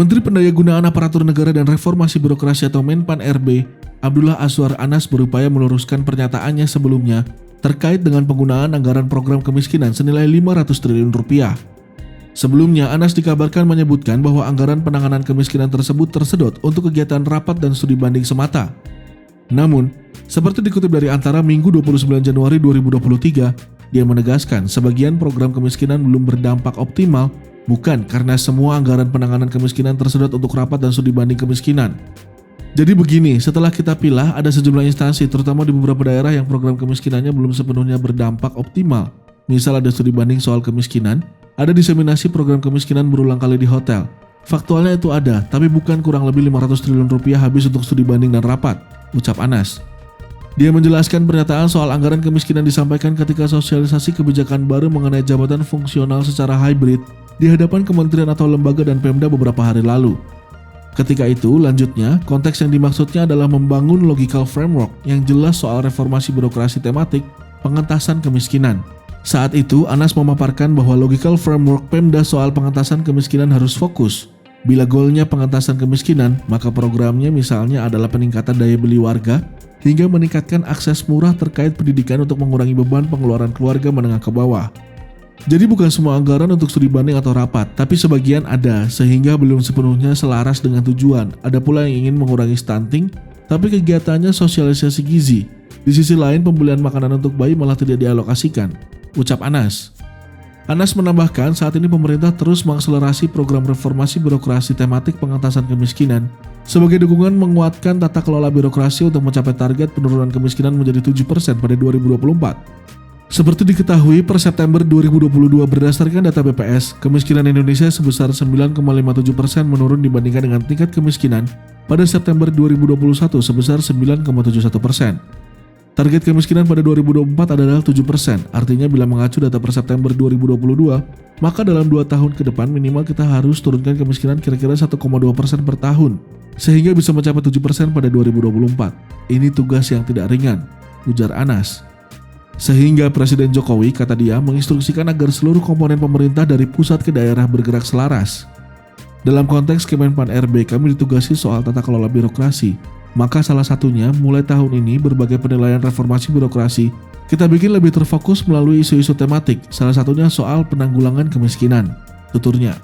Menteri Pendayagunaan Aparatur Negara dan Reformasi Birokrasi atau Menpan RB, Abdullah Azwar Anas berupaya meluruskan pernyataannya sebelumnya terkait dengan penggunaan anggaran program kemiskinan senilai 500 triliun rupiah. Sebelumnya, Anas dikabarkan menyebutkan bahwa anggaran penanganan kemiskinan tersebut tersedot untuk kegiatan rapat dan studi banding semata. Namun, seperti dikutip dari Antara Minggu 29 Januari 2023, dia menegaskan sebagian program kemiskinan belum berdampak optimal bukan karena semua anggaran penanganan kemiskinan tersedot untuk rapat dan studi banding kemiskinan. Jadi begini, setelah kita pilah ada sejumlah instansi terutama di beberapa daerah yang program kemiskinannya belum sepenuhnya berdampak optimal. Misal ada studi banding soal kemiskinan, ada diseminasi program kemiskinan berulang kali di hotel. Faktualnya itu ada, tapi bukan kurang lebih 500 triliun rupiah habis untuk studi banding dan rapat, ucap Anas. Dia menjelaskan pernyataan soal anggaran kemiskinan disampaikan ketika sosialisasi kebijakan baru mengenai jabatan fungsional secara hybrid di hadapan kementerian atau lembaga dan Pemda beberapa hari lalu. Ketika itu, lanjutnya, konteks yang dimaksudnya adalah membangun logical framework yang jelas soal reformasi birokrasi tematik pengentasan kemiskinan. Saat itu, Anas memaparkan bahwa logical framework Pemda soal pengentasan kemiskinan harus fokus. Bila goalnya pengentasan kemiskinan, maka programnya misalnya adalah peningkatan daya beli warga hingga meningkatkan akses murah terkait pendidikan untuk mengurangi beban pengeluaran keluarga menengah ke bawah. Jadi bukan semua anggaran untuk studi banding atau rapat, tapi sebagian ada sehingga belum sepenuhnya selaras dengan tujuan. Ada pula yang ingin mengurangi stunting, tapi kegiatannya sosialisasi gizi. Di sisi lain, pembelian makanan untuk bayi malah tidak dialokasikan, ucap Anas. Anas menambahkan saat ini pemerintah terus mengakselerasi program reformasi birokrasi tematik pengentasan kemiskinan sebagai dukungan menguatkan tata kelola birokrasi untuk mencapai target penurunan kemiskinan menjadi 7% pada 2024. Seperti diketahui, per September 2022 berdasarkan data BPS, kemiskinan Indonesia sebesar 9,57% menurun dibandingkan dengan tingkat kemiskinan pada September 2021 sebesar 9,71%. Target kemiskinan pada 2024 adalah 7%, artinya bila mengacu data per September 2022, maka dalam 2 tahun ke depan minimal kita harus turunkan kemiskinan kira-kira 1,2% per tahun, sehingga bisa mencapai 7% pada 2024. Ini tugas yang tidak ringan, ujar Anas. Sehingga Presiden Jokowi, kata dia, menginstruksikan agar seluruh komponen pemerintah dari pusat ke daerah bergerak selaras. Dalam konteks Kemenpan RB, kami ditugasi soal tata kelola birokrasi. Maka salah satunya, mulai tahun ini berbagai penilaian reformasi birokrasi kita bikin lebih terfokus melalui isu-isu tematik, salah satunya soal penanggulangan kemiskinan, tuturnya.